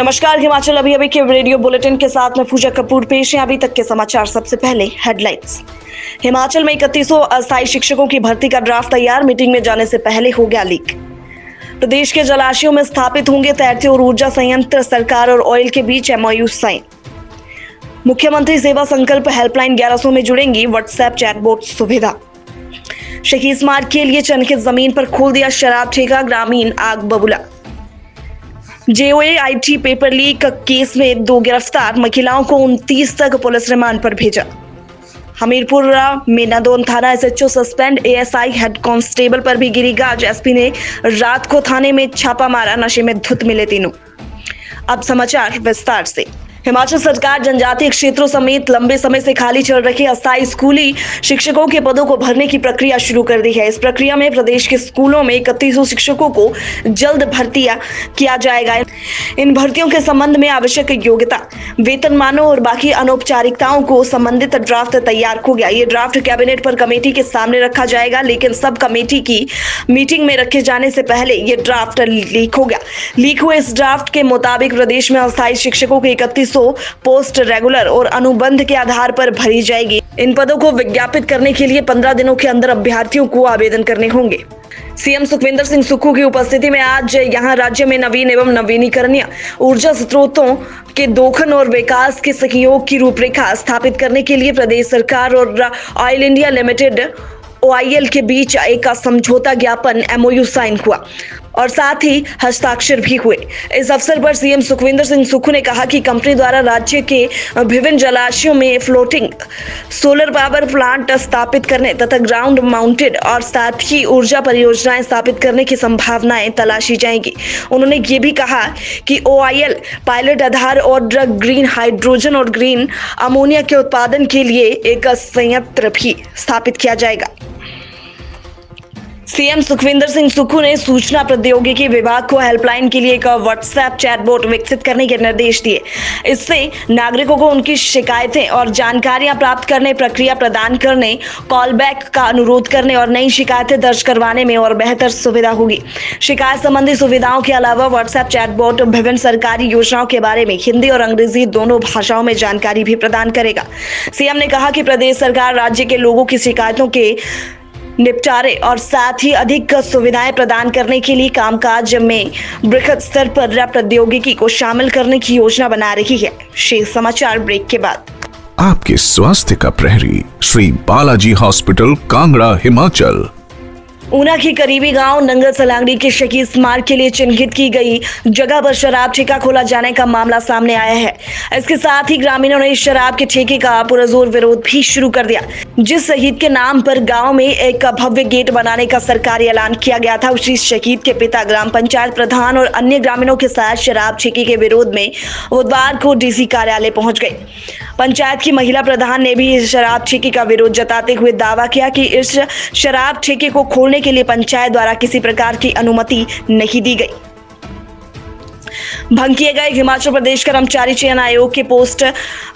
नमस्कार, हिमाचल अभी अभी के रेडियो बुलेटिन के साथ में पूजा कपूर पेश है। अभी तक के समाचार। सबसे पहले हेडलाइंस। हिमाचल में 3100 अस्थायी शिक्षकों की भर्ती का ड्राफ्ट तैयार, मीटिंग में जाने से पहले हो गया लीक। प्रदेश के जलाशयों में स्थापित होंगे तैरते और ऊर्जा संयंत्र, सरकार और ऑयल के बीच MOU साइन। मुख्यमंत्री सेवा संकल्प हेल्पलाइन 1100 में जुड़ेंगी व्हाट्सएप चैटबॉट सुविधा। शहीद स्मारक के लिए चिन्हित जमीन पर खोल दिया शराब ठेका, ग्रामीण आग बबूला। JOA-IT पेपर लीक केस में 2 गिरफ्तार, महिलाओं को 29 तक पुलिस रिमांड पर भेजा। हमीरपुर में नादौन थाना SHO suspend, ASI head constable पर भी गिरी गाज। SP ने रात को थाने में छापा मारा, नशे में धुत मिले तीनों। अब समाचार विस्तार से। हिमाचल सरकार जनजातीय क्षेत्रों समेत लंबे समय से खाली चल रखे अस्थायी स्कूली शिक्षकों के पदों को भरने की प्रक्रिया शुरू कर दी है। इस प्रक्रिया में प्रदेश के स्कूलों में 3100 शिक्षकों को जल्द भर्ती किया जाएगा। इन भर्तियों के संबंध में आवश्यक योग्यता, वेतनमानों और बाकी अनौपचारिकताओं को संबंधित ड्राफ्ट तैयार हो गया। ये ड्राफ्ट कैबिनेट पर कमेटी के सामने रखा जाएगा, लेकिन सब कमेटी की मीटिंग में रखे जाने से पहले ये ड्राफ्ट लीक हो गया। लीक हुए इस ड्राफ्ट के मुताबिक प्रदेश में अस्थायी शिक्षकों के 3100 पोस्ट रेगुलर और अनुबंध के आधार पर भरी जाएगी। इन पदों को विज्ञापित करने के लिए 15 दिनों के अंदर अभ्यर्थियों को आवेदन करने होंगे। CM सुखविंदर सिंह सुक्खू की उपस्थिति में आज यहां राज्य में नवीन एवं नवीनीकरणीय ऊर्जा स्रोतों के दोहन और विकास के सहयोग की रूपरेखा स्थापित करने के लिए प्रदेश सरकार और ऑयल इंडिया लिमिटेड OIL के बीच एक समझौता ज्ञापन MOU साइन हुआ और साथ ही हस्ताक्षर भी हुए। इस अवसर पर CM सुखविंदर सिंह सुक्खू ने कहा कि कंपनी द्वारा राज्य के विभिन्न जलाशयों में फ्लोटिंग सोलर पावर प्लांट स्थापित करने तथा ग्राउंड माउंटेड और साथ ही ऊर्जा परियोजनाएं स्थापित करने की संभावनाएं तलाशी जाएंगी। उन्होंने ये भी कहा कि OIL पायलट आधार और ग्रीन हाइड्रोजन और ग्रीन अमोनिया के उत्पादन के लिए एक संयंत्र भी स्थापित किया जाएगा। CM सुखविंदर सिंह सुक्खू ने सूचना प्रौद्योगिकी विभाग को हेल्पलाइन के लिए एक व्हाट्सएप चैटबॉट विकसित करने के निर्देश दिए। इससे नागरिकों को उनकी शिकायतें और जानकारियां प्राप्त करने, प्रक्रिया प्रदान करने, कॉल बैक का अनुरोध करने और नई शिकायतें दर्ज करवाने में और बेहतर सुविधा होगी। शिकायत संबंधी सुविधाओं के अलावा व्हाट्सएप चैटबॉट विभिन्न सरकारी योजनाओं के बारे में हिंदी और अंग्रेजी दोनों भाषाओं में जानकारी भी प्रदान करेगा। CM ने कहा कि प्रदेश सरकार राज्य के लोगों की शिकायतों के निपटारे और साथ ही अधिक सुविधाएं प्रदान करने के लिए कामकाज में बृहद स्तर पर प्रौद्योगिकी को शामिल करने की योजना बना रही है। शेष समाचार ब्रेक के बाद। आपके स्वास्थ्य का प्रहरी श्री बालाजी हॉस्पिटल, कांगड़ा, हिमाचल। ऊना के करीबी गांव नंगल सलांगड़ी के शहीद स्मारक के लिए चिन्हित की गई जगह पर शराब ठेका खोला जाने का मामला सामने आया है। इसके साथ ही ग्रामीणों ने शराब के ठेके का पुरजोर विरोध भी शुरू कर दिया। जिस शहीद के नाम पर गांव में एक भव्य गेट बनाने का सरकारी ऐलान किया गया था, उसी शहीद के पिता ग्राम पंचायत प्रधान और अन्य ग्रामीणों के साथ शराब ठेके के विरोध में बुधवार को DC कार्यालय पहुंच गए। पंचायत की महिला प्रधान ने भी इस शराब ठेके का विरोध जताते हुए दावा किया कि इस शराब ठेके को खोलने के लिए पंचायत द्वारा किसी प्रकार की अनुमति नहीं दी गई। भंग किए गए हिमाचल प्रदेश कर्मचारी चयन आयोग के post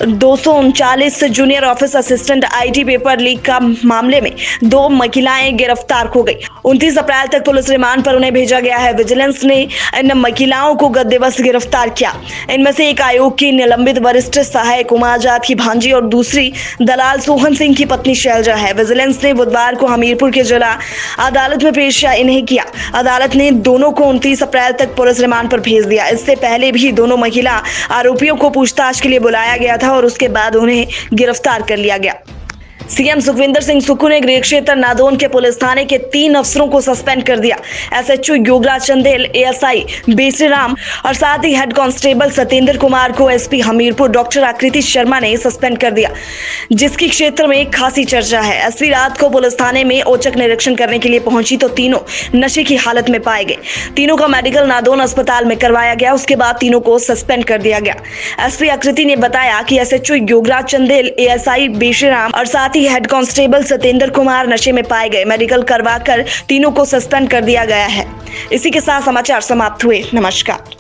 239 junior office assistant IT paper leak का मामले में 2 महिलाएं गिरफ्तार हो गई। 29 अप्रैल तक पुलिस रिमांड पर उन्हें भेजा गया है। विजिलेंस ने इन महिलाओं को गत दिवस गिरफ्तार किया। इनमें से एक आयोग की निलंबित वरिष्ठ सहायक उमा आजाद की भांजी और दूसरी दलाल सोहन सिंह की पत्नी शैलजा है। विजिलेंस ने बुधवार को हमीरपुर के जिला अदालत में पेश इन्हें किया। अदालत ने दोनों को 29 अप्रैल तक पुलिस रिमांड पर भेज दिया। इससे पहले भी दोनों महिला आरोपियों को पूछताछ के लिए बुलाया गया था और उसके बाद उन्हें गिरफ्तार कर लिया गया। CM सुखविंदर सिंह सुक्खू ने गृह क्षेत्र नादौन के पुलिस थाने के 3 अफसरों को सस्पेंड कर दिया। SHO योगराज चंदेल, ASI बेसराम और साथ ही हेड कांस्टेबल सतेंद्र कुमार को SP हमीरपुर डॉक्टर आकृति शर्मा ने सस्पेंड कर दिया, जिसकी क्षेत्र में खासी चर्चा है। SP रात को पुलिस थाने में औचक निरीक्षण करने के लिए पहुंची तो तीनों नशे की हालत में पाए गए। तीनों का मेडिकल नादौन अस्पताल में करवाया गया। उसके बाद तीनों को सस्पेंड कर दिया गया। SP आकृति ने बताया कि SHO योगराज चंदेल, ASI बेसराम और साथ ही हेड कांस्टेबल सतेंद्र कुमार नशे में पाए गए। मेडिकल करवाकर तीनों को सस्पेंड कर दिया गया है। इसी के साथ समाचार समाप्त हुए। नमस्कार।